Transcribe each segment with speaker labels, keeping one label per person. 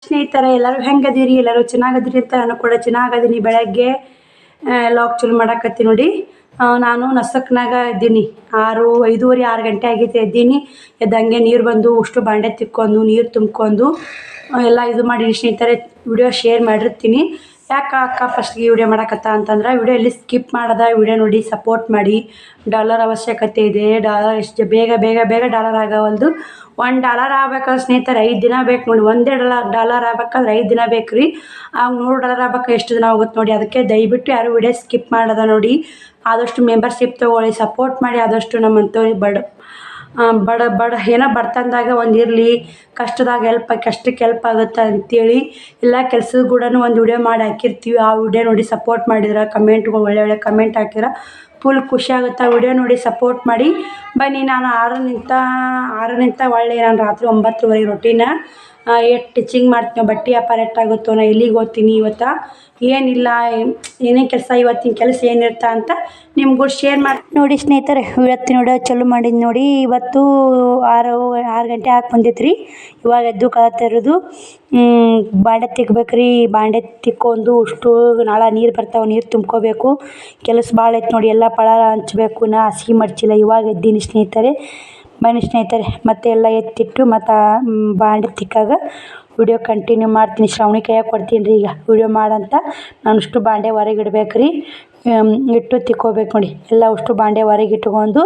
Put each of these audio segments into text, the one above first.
Speaker 1: ಸ್ನೇಹಿತರೆ ಎಲ್ಲರೂ ಹೆಂಗದಿರಿ? ಎಲ್ಲರೂ ಚೆನ್ನಾಗದಿರಿ ಅಂತ ನಾನು ಕೂಡ ಚೆನ್ನಾಗದೀನಿ. ಬೆಳಗ್ಗೆ ಲಾಗ್ ಚಲೋ ಮಾಡಾಕತ್ತಿ ನೋಡಿ. ನಾನು ನಸಕ್ನಾಗ ಇದ್ದೀನಿ. 5:30 6 ಗಂಟೆ ಆಗೈತೆ. ಎದ್ದೀನಿ. ಎದ್ದಂಗೆ ನೀರು ಬಂದು ಉಷ್ಟು ಬಾಂಡೆ ತಿಕ್ಕೊಂಡು ನೀರು ತುಂಬ್ಕೊಂಡು ಎಲ್ಲ ಇದು ಮಾಡಿ ಸ್ನೇಹಿತರೆ ವಿಡಿಯೋ ಶೇರ್ ಮಾಡಿರ್ತೀನಿ. ಯಾಕೆ ಅಕ್ಕ ಫಸ್ಟ್ಗೆ ವಿಡಿಯೋ ಮಾಡಕತ್ತ ಅಂತಂದ್ರೆ ವಿಡಿಯೋ ಎಲ್ಲಿ ಸ್ಕಿಪ್ ಮಾಡದ ವಿಡಿಯೋ ನೋಡಿ ಸಪೋರ್ಟ್ ಮಾಡಿ. ಡಾಲರ್ ಅವಶ್ಯಕತೆ ಇದೆ. ಡಾಲರ್ ಎಷ್ಟು ಬೇಗ ಬೇಗ ಬೇಗ ಡಾಲರ್ ಆಗವಲ್ದು. $1 ಆಗ್ಬೇಕಾದ್ರೆ ಸ್ನೇಹಿತರೆ 5 ದಿನ ಬೇಕು ನೋಡಿ. ಒಂದೇ ಡಾಲರ್ ಆಗ್ಬೇಕಾದ್ರೆ 5 ದಿನ ಬೇಕು ರೀ. ಆಗ $100 ಆಗ್ಬೇಕು ಎಷ್ಟು ದಿನ ಹೋಗುತ್ತೆ ನೋಡಿ. ಅದಕ್ಕೆ ದಯವಿಟ್ಟು ಯಾರು ವಿಡಿಯೋ ಸ್ಕಿಪ್ ಮಾಡೋದ ನೋಡಿ. ಆದಷ್ಟು ಮೆಂಬರ್ಶಿಪ್ ತೊಗೊಳ್ಳಿ, ಸಪೋರ್ಟ್ ಮಾಡಿ. ಆದಷ್ಟು ನಮ್ಮಂಥವ್ರಿಗೆ ಬಡ ಏನೋ ಬಡತನದಾಗ ಒಂದು ಇರಲಿ, ಕಷ್ಟದಾಗ ಕಷ್ಟಕ್ಕೆ ಹೆಲ್ಪ್ ಆಗುತ್ತೆ ಅಂತೇಳಿ ಎಲ್ಲ ಕೆಲಸದ ಕೂಡ ಒಂದು ವಿಡಿಯೋ ಮಾಡಿ ಹಾಕಿರ್ತೀವಿ. ಆ ವಿಡಿಯೋ ನೋಡಿ ಸಪೋರ್ಟ್ ಮಾಡಿದ್ರೆ ಕಮೆಂಟ್ಗಳು ಒಳ್ಳೆ ಕಮೆಂಟ್ ಹಾಕಿದ್ರೆ ಫುಲ್ ಖುಷಿ ಆಗುತ್ತೆ. ಆ ವಿಡಿಯೋ ನೋಡಿ ಸಪೋರ್ಟ್ ಮಾಡಿ. ಬನ್ನಿ, ನಾನು 6 ಒಳ್ಳೆ ನಾನು ರಾತ್ರಿ 9:30 ರೊಟೀನ ಟೀಚಿಂಗ್ ಮಾಡ್ತೀನಿ. ಬಟ್ಟೆ ವ್ಯಾಪಾರ ಎಷ್ಟಾಗುತ್ತೋ, ನಾ ಎಲ್ಲಿಗೆ ಓದ್ತೀನಿ ಇವತ್ತು ಏನಿಲ್ಲ, ಏನೇ ಕೆಲಸ ಇವತ್ತಿನ ಕೆಲಸ ಏನಿರ್ತ ಅಂತ ನಿಮ್ಗೂ ಶೇರ್ ಮಾಡಿ ನೋಡಿ ಸ್ನೇಹಿತರೆ. ಇವತ್ತಿನ ವಿಡಿಯೋ ಚಲೋ ಮಾಡಿದ್ದು ನೋಡಿ. ಇವತ್ತು 6 ಗಂಟೆ ಹಾಕಿ ಬಂದಿತ್ತು. ಇವಾಗ ಎದ್ದು ಕಳತಿರೋದು ಬಾಂಡೆ ತಿಕ್ಬೇಕ್ರಿ. ಬಾಂಡೆ ತಿಕ್ಕೊಂಡು ಅಷ್ಟು ನಾಳೆ ನೀರು ಬರ್ತಾವೆ, ನೀರು ತುಂಬ್ಕೋಬೇಕು. ಕೆಲಸ ಭಾಳ ಐತೆ ನೋಡಿ. ಎಲ್ಲ ಪಳಾರ ಹಂಚ್ಬೇಕು. ನಾ ಹಸಿಗೆ ಮಡ್ಚಿಲ್ಲ, ಇವಾಗ ಎದ್ದೀನಿ ಸ್ನೇಹಿತರೆ. ಬನ್ನಿ ಸ್ನೇಹಿತರೆ, ಮತ್ತೆ ಎಲ್ಲ ಎತ್ತಿಟ್ಟು ಮತ್ತು ಬಾಂಡೆ ತಿಕ್ಕಾಗ ವಿಡಿಯೋ ಕಂಟಿನ್ಯೂ ಮಾಡ್ತೀನಿ. ಶ್ರಾವಣಿ ಕೈಯಾಗ ಕೊಡ್ತೀನಿ ರೀ ಈಗ ವಿಡಿಯೋ ಮಾಡಂತ. ನಾನು ಅಷ್ಟು ಬಾಂಡೆ ಹೊರಗೆ ಇಡ್ಬೇಕು ರೀ. ಇಟ್ಟು ತಿಕ್ಕೋಬೇಕು ನೋಡಿ. ಎಲ್ಲ ಅಷ್ಟು ಬಾಂಡೆ ಹೊರಗೆ ಇಟ್ಕೊಂಡು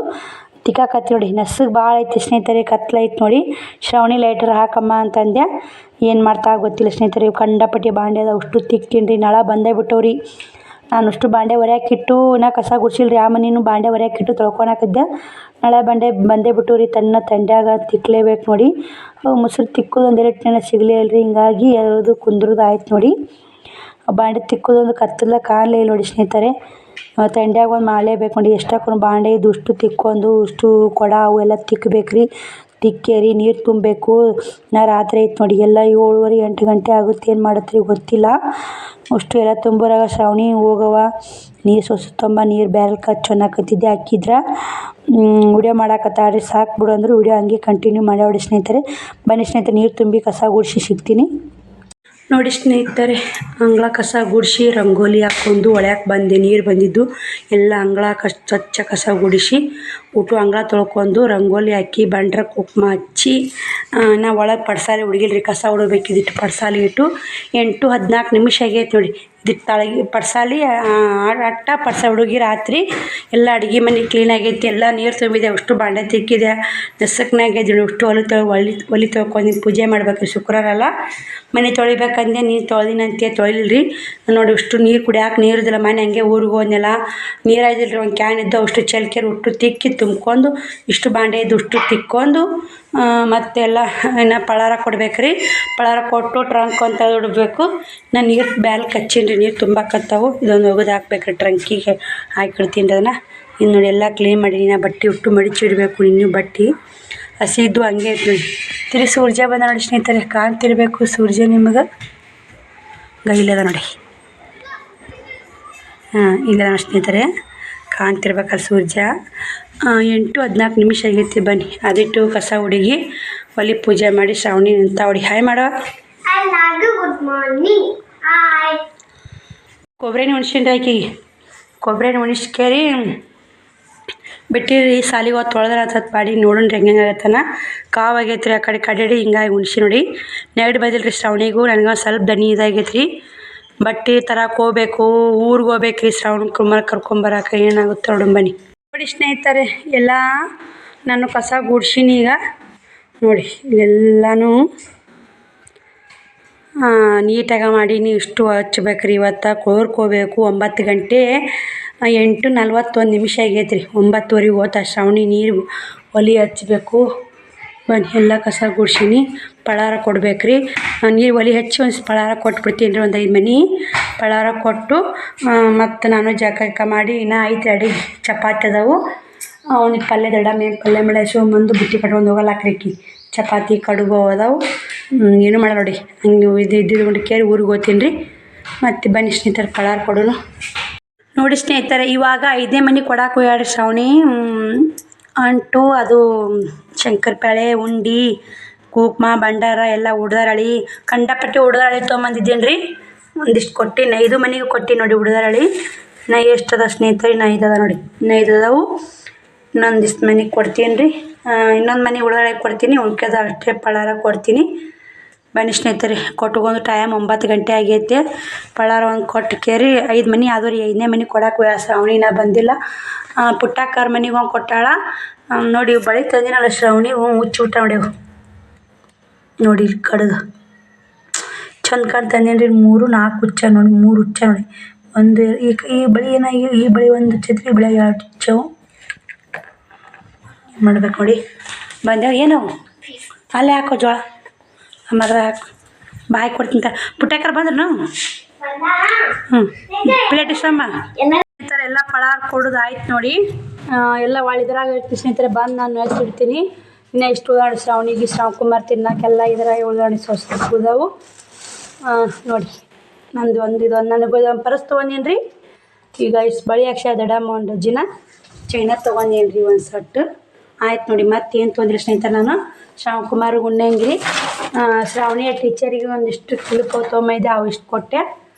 Speaker 1: ತಿಕ್ಕಾಕತ್ತಿ ನೋಡಿ. ನಸಗೆ ಭಾಳ ಐತಿ ಸ್ನೇಹಿತರೆ, ಕತ್ಲೈತೆ ನೋಡಿ. ಶ್ರಾವಣಿ ಲೈಟರ್ ಹಾಕಮ್ಮ ಅಂತಂದೆ. ಏನು ಮಾಡ್ತಾ ಗೊತ್ತಿಲ್ಲ ಸ್ನೇಹಿತರೆ. ಕಂಡಪಟ್ಟಿ ಬಾಂಡೆ ಅದ ಅಷ್ಟು ತಿಕ್ತೀನಿ ರೀ. ನಾಳೆ ಬಂದೇ ಬಿಟ್ಟವ್ರಿ. ನಾನು ಅಷ್ಟು ಬಾಂಡೆ ಹೊರ್ಯಾಕಿಟ್ಟು ನಾ ಕಸ ಗುಡ್ಸಿಲ್ಲ ರೀ. ಆ ಮನೇನು ಬಾಂಡೆ ಹೊರ್ಯಾಕಿಟ್ಟು ತೊಳ್ಕೊಳಕಿದ್ದೆ. ನಾಳೆ ಬಂದೇ ಬಿಟ್ಟು ರೀ. ತಂಡ್ಯಾಗ ತಿಕ್ಲೇಬೇಕು ನೋಡಿ. ಮೊಸರು ತಿಕ್ಕೋದು ಒಂದೆರಡು ದಿನ ಸಿಗಲೇ ಇಲ್ಲ ರೀ. ಹಿಂಗಾಗಿ ಎಲ್ದು ಕುಂದ್ರದು ಆಯ್ತು ನೋಡಿ. ಬಾಂಡೆ ತಿಕ್ಕೋದೊಂದು ಕತ್ತಲ ಕಾಣಲೇ ಇಲ್ಲ ನೋಡಿ ಸ್ನೇಹಿತರೆ. ತಂಡ್ಯಾಗ ಒಂದು ಮಾಡಲೇಬೇಕು ನೋಡಿ. ಎಷ್ಟಾಕೊಂಡು ಬಾಂಡೆ ಇದು ಅಷ್ಟು ತಿಕ್ಕೊಂಡು ಅಷ್ಟು ಕೊಡ ಅವು ಎಲ್ಲ ತಿಕ್ಕಬೇಕು ರೀ. ತಿಕ್ಕೇರಿ ನೀರು ತುಂಬಬೇಕು. ನಾ ರಾತ್ರಿ ಐತೆ ನೋಡಿ. ಎಲ್ಲ 7:30 8 ಗಂಟೆ ಆಗುತ್ತೆ. ಏನು ಮಾಡುತ್ತೆ ಗೊತ್ತಿಲ್ಲ. ಅಷ್ಟು ಎಲ್ಲ ತುಂಬೋರಾಗ ಶ್ರಾವಣಿ ಹೋಗವ ನೀರು ಸೊಸುತ್ತಂಬ ನೀರು ಬ್ಯಾರಲ್ ಕಚ್ಚೊನ್ನಕತ್ತಿದ್ದೆ. ಹಾಕಿದ್ರೆ ವಿಡಿಯೋ ಮಾಡಾಕತ್ತಾಡ್ರಿ ಸಾಕು ಬಿಡು ಅಂದರು. ವಿಡಿಯೋ ಹಂಗೆ ಕಂಟಿನ್ಯೂ ಮಾಡಿ ಸ್ನೇಹಿತರೆ. ಬನ್ನಿ ಸ್ನೇಹಿತರೆ, ನೀರು ತುಂಬಿ ಕಸ ಗುಡಿಸಿ ಸಿಗ್ತೀನಿ ನೋಡಿ ಸ್ನೇಹಿತರೆ. ಅಂಗಳ ಕಸ ಗುಡಿಸಿ ರಂಗೋಲಿ ಹಾಕ್ಕೊಂಡು ಒಳ್ಯಾಕೆ ಬಂದೆ. ನೀರು ಬಂದಿದ್ದು ಎಲ್ಲ ಅಂಗಳ ಸ್ವಚ್ಛ ಕಸ ಗುಡಿಸಿ ಅಂಗಳ ತೊಳ್ಕೊಂಡು ರಂಗೋಲಿ ಹಾಕಿ ಬಂಡ್ರ ಕುಕ್ಮ ಹಚ್ಚಿ ನಾ ಒಳಗೆ ಪಡ್ಸಾಲಿ ಹುಡುಗಿಲ್ರಿ. ಕಸ ಹೊಡಬೇಕಿದ್ದಿಟ್ಟು ಪಡ್ಸಾಲಿ ಇಟ್ಟು 8-14 ನಿಮಿಷ ಆಗೈತೆ ನೋಡಿ. ಇದಿಟ್ಟು ತಳಗಿ ಪಡ್ಸಾಲಿ ಪಡ್ಸ ಹುಡುಗಿ ರಾತ್ರಿ ಎಲ್ಲ ಅಡುಗೆ ಮನೆ ಕ್ಲೀನ್ ಆಗೈತಿ. ಎಲ್ಲ ನೀರು ತುಂಬಿದೆ. ಅಷ್ಟು ಬಾಂಡೆ ತಿಕ್ಕಿದೆ. ನಸಕ್ನಾಗ ಇದ್ದೀನಿ. ಅಷ್ಟು ಒಲಿ ತೊಳ್ಕೊಂಡು ಪೂಜೆ ಮಾಡ್ಬೇಕು. ಶುಕ್ರವಾರ ಅಲ್ಲ, ಮನೆ ತೊಳಿಬೇಕಂದೆ. ನೀರು ತೊಳೆದಿನಂತೆ ತೊಳಿಲ್ರಿ ನೋಡಿ. ಅಷ್ಟು ನೀರು ಕುಡಿಯಾಕೆ ನೀರಿದಿಲ್ಲ. ಮನೆ ಹಂಗೆ ಊರಿಗೆ ಹೋದ್ನೆಲ್ಲ ನೀರು ಆಯ್ದಿಲ್ರಿ. ಒಂದು ಕ್ಯಾನ್ ಇದ್ದು ಅಷ್ಟು ಚಲ್ಕೆರು ಅಷ್ಟು ತಿಕ್ಕಿ ತುಂಬ್ಕೊಂಡು ಇಷ್ಟು ಬಾಂಡೆ ಇದ್ದು ಅಷ್ಟು ತಿಕ್ಕೊಂಡು ಮತ್ತೆಲ್ಲ ಇನ್ನು ಪಳಾರ ಕೊಡ್ಬೇಕ್ರಿ. ಪಳಾರ ಕೊಟ್ಟು ಟ್ರಂಕ್ ಅಂತ ಇಡಬೇಕು. ನಾನು ನೀರು ಬ್ಯಾಲ್ ಕಚ್ಚೀನಿ ರೀ. ನೀರು ತುಂಬಾಕತ್ತಾವು. ಇದೊಂದು ಒಗದು ಹಾಕ್ಬೇಕ್ರಿ. ಟ್ರಂಕಿಗೆ ಹಾಕಿಡ್ತೀನಿ ರೀ ಅದನ್ನು. ಇನ್ನು ನೋಡಿ ಎಲ್ಲ ಕ್ಲೀನ್ ಮಾಡೀನಿ. ನಾ ಬಟ್ಟೆ ಉಟ್ಟು ಮಡಿಚಿಡಬೇಕು. ಇನ್ನೂ ಬಟ್ಟೆ ಹಸಿ ಇದ್ದು ಹಂಗೆ ಐತೆ ನೋಡಿ. ತಿರುಗಿ ಸೂರ್ಯ ಬಂದ ನೋಡಿ ಸ್ನೇಹಿತರೆ. ಕಾಣ್ತಿರ್ಬೇಕು ಸೂರ್ಯ ನಿಮಗೆ. ಗೈಲದ ನೋಡಿ. ಇಲ್ಲ ಸ್ನೇಹಿತರೆ, ಕಾಣ್ತಿರ್ಬೇಕಲ್ಲ ಸೂರ್ಯ. 8-14 ನಿಮಿಷ ಆಗೈತಿ. ಬನ್ನಿ ಅದಿಟ್ಟು ಕಸ ಹುಡುಗಿ ಒಲಿ ಪೂಜೆ ಮಾಡಿ ಶ್ರಾವಣಿ ನಿಂತ ಹೊಡಿ. ಹಾಯ್ ಮಾಡೋ. ಕೊಬ್ಬರಿ ಉಣ್ಸಿನ್ರಿ ಆಕಿಗೆ. ಕೊಬ್ಬರಿ ಉಣಿಸ್ಕೇರಿ ಬಿಟ್ಟಿರಿ. ಸಾಲಿಗೆ ಹೋಗಿ ತೊಳೆದ್ರೆ ಆತತ್ ಪಾಡಿ. ನೋಡೋಣ್ರಿ ಹೆಂಗೆ ಆಗತ್ತನ. ಕಾವಾಗೈತೆ ರೀ. ಆ ಕಡೆ ಕಡೆಡಿ ಹಿಂಗಾಗಿ ಉಣ್ಸಿ ನೋಡಿ. ನೆಗಡಿ ಬಂದಿಲ್ಲ ರೀ ಶ್ರಾವಣಿಗೂ. ನನಗೆ ಸ್ವಲ್ಪ ದನಿ ಇದಾಗೈತೆ ರೀ. ಬಟ್ಟೆ ತರಕ್ಕೆ ಹೋಗ್ಬೇಕು. ಊರಿಗೆ ಹೋಗ್ಬೇಕು ರೀ. ಶ್ರಾವಣ ಕುಮಾರ್ ಕರ್ಕೊಂಬರಕ್ಕೆ ಏನಾಗುತ್ತೆ ನೋಡೋಣ ಬನ್ನಿ. ನೋಡಿ ಸ್ನೇಹಿತರೆ, ಎಲ್ಲ ನಾನು ಕಸ ಗುಡ್ಸಿನಿ ಈಗ ನೋಡಿ. ಎಲ್ಲನೂ ನೀಟಾಗಿ ಮಾಡೀನಿ. ಇಷ್ಟು ಹಚ್ಬೇಕ್ರಿ. ಇವತ್ತು ಕೋರ್ಕೋಬೇಕು. 9 ಗಂಟೆ 8:41 ನಿಮಿಷ ಆಗೈತೆ ರೀ. 9:30 ಹೋತ ಶ್ರಾವಣಿ ನೀರು ಒಲಿ ಹಚ್ಬೇಕು. ಬನ್ನಿ ಎಲ್ಲ ಕಸ ಗುಡ್ಸೀನಿ. ಪಳಾರ ಕೊಡ್ಬೇಕ್ರಿ. ನೀರು ಒಲಿ ಹಚ್ಚಿ ಒಂದು ಪಳಾರ ಕೊಟ್ಬಿಡ್ತೀನಿ ರೀ. ಒಂದು 5 ಮನೆ ಪಳಾರ ಕೊಟ್ಟು ಮತ್ತು ನಾನು ಜಳಕ ಮಾಡಿ ಇನ್ನೂ 5 ಅಡಿಗೆ ಚಪಾತಿ ಅದಾವು. ಅವನಿಗೆ ಪಲ್ಯ ದಡ ಮೇಲೆ ಪಲ್ಯ ಮೇಲೆ ಬಂದು ಬುತ್ತಿ ಕಟ್ಕೊಂಡು ಹೋಗಲ್ಲಾಕ್ರಿಕ್ಕಿ. ಚಪಾತಿ ಕಡುಬು ಅದಾವು. ಏನು ಮಾಡಲ್ಲ ನೋಡಿ. ಹಂಗೆ ಇದ್ದಿದ್ದು ಕೇರಿ ಊರಿಗೆ ಹೋಗ್ತೀನಿ ರೀ. ಮತ್ತು ಬನ್ನಿ ಸ್ನೇಹಿತರೆ ಪಳಾರ ಕೊಡೋನು ನೋಡಿ ಸ್ನೇಹಿತರೆ. ಇವಾಗ 5ನೇ ಮನೆ ಕೊಡಕ್ಕೆ ಹೋಗ್ಯಾಡ್ರಿ ಶ್ರಾವಣಿ. ಅಂಟು ಅದು ಶಂಕರಪಾಳೆ ಉಂಡೆ ಕುಕ್ಮ ಭಂಡಾರ ಎಲ್ಲ ಉಡ್ದಾರಳಿ ಕಂಡಪಟ್ಟಿ ಉಡ್ದಾರಳಿ ತೊಗೊಂಬಂದಿದ್ದೀನಿ ರೀ. ಒಂದಿಷ್ಟು ಕೊಟ್ಟಿನಿ, 5 ಮನೆಗೆ ಕೊಟ್ಟಿನಿ ನೋಡಿ ಉಡ್ದಾರಳಿ. ನಾ ಎಷ್ಟದ ಸ್ನೇಹಿತರೆ, ನಾ 5 ಅದ ನೋಡಿ, ಇನ್ನು 5 ಅದಾವು. ಇನ್ನೊಂದಿಷ್ಟು ಮನೆಗೆ ಕೊಡ್ತೀನಿ ರೀ. ಇನ್ನೊಂದು ಮನೆಗೆ ಉಡ್ದಾರಳಿ ಕೊಡ್ತೀನಿ, ಉಳ್ಕೆದ ಅಷ್ಟೇ ಪಳಾರ ಕೊಡ್ತೀನಿ. ಬನ್ನಿ ಸ್ನೇಹಿತರೆ, ಕೊಟ್ಕೊಂಡು ಟೈಮ್ 9 ಗಂಟೆ ಆಗೈತೆ. ಪಳಾರ ಒಂದು ಕೊಟ್ಟು ಕೇರಿ 5 ಮನೆ ಆದವು ರೀ. 5ನೇ ಮನೆ ಕೊಡಕ್ಕೆ ಶ್ರಾವಣಿನ ಬಂದಿಲ್ಲ. ಪುಟ್ಟಕ್ಕರ ಮನೆಗೆ ಒಂದು ಕೊಟ್ಟಾಳ ನೋಡಿ. ಇವು ಬಳಿ ತಂದಿನಲ್ಲ ಶ್ರಾವಣಿ, ಹುಚ್ಚು ಊಟ ನೋಡ್ಯವು ನೋಡಿ. ಇಲ್ಲಿ ಕಡ್ದು ಚಂದ ಕಾಣ್ ತಂದೇನಿ ರೀ. 3 4 ಹುಚ್ಚ ನೋಡಿ, 3 ಹುಚ್ಚ ನೋಡಿ. ಒಂದು ಈ ಬಳಿ ಏನಾಗಿ, ಈ ಬಳಿ ಒಂದು ಹುಚ್ಚೈತ್ರಿ, ಈ ಬಳಿ 2 ಹುಚ್ಚವು ಮಾಡ್ಬೇಕು ನೋಡಿ. ಬಂದೇವು ಏನವು ಅಲ್ಲೇ ಹಾಕೋ ಜೋಳ ಮದ್ರ ಹಾಕು ಬಾಯಿ ಕೊಡ್ತೀನಿ. ಪುಟ್ಟಕ್ಕರ ಬಂದ್ರು ಪ್ಲೇಟ್ ಇಷ್ಟಮ್ಮ. ಈ ಥರ ಎಲ್ಲ ಪಳಾರ ಕೊಡೋದು ಆಯ್ತು ನೋಡಿ. ಎಲ್ಲ ಒಳ್ಳಿದ್ರಾಗ ಇರ್ತೀನಿ ಸ್ನೇಹಿತರೆ. ಬಂದು ನಾನು ಹಚ್ಚಿಡ್ತೀನಿ. ಇನ್ನು ಇಷ್ಟು ಉದಾಹರಣೆ ಶ್ರಾವಣಿಗೆ ಶ್ರಾವಣಕುಮಾರ್ ತಿನ್ನೋಕ್ಕೆಲ್ಲ ಇದ್ರಾಗ ಉದಾಹರಣೆ ಉಳಿದವು ನೋಡಿ. ನಂದು ಇದು ನನಗೆ ಒಂದು ಪರ್ಸ್ ತೊಗೊಂಡೀನಿ ರೀ. ಈಗ ಇಷ್ಟು ಬಳಿ ಅಕ್ಷಯ ದಡಮ್ಮ ಒಂದು ಜಿನ ಚೈನ ತೊಗೊಂಡೀನಿ ರೀ, ಒಂದು ಸೆಟ್ಟು ಆಯ್ತು ನೋಡಿ. ಮತ್ತೇನು ತೊಂದರೆ ಸ್ನೇಹಿತರೆ, ನಾನು ಶ್ರಾವಣಕುಮಾರ್ ಉಣ್ಣಂಗಿರಿ ಶ್ರಾವಣಿಯ ಟೀಚರಿಗೆ ಒಂದಿಷ್ಟು ಕಿಲುಪು ತೊಗೊಂಬೈದೆ, ಅವು ಇಷ್ಟು ಕೊಟ್ಟೆ.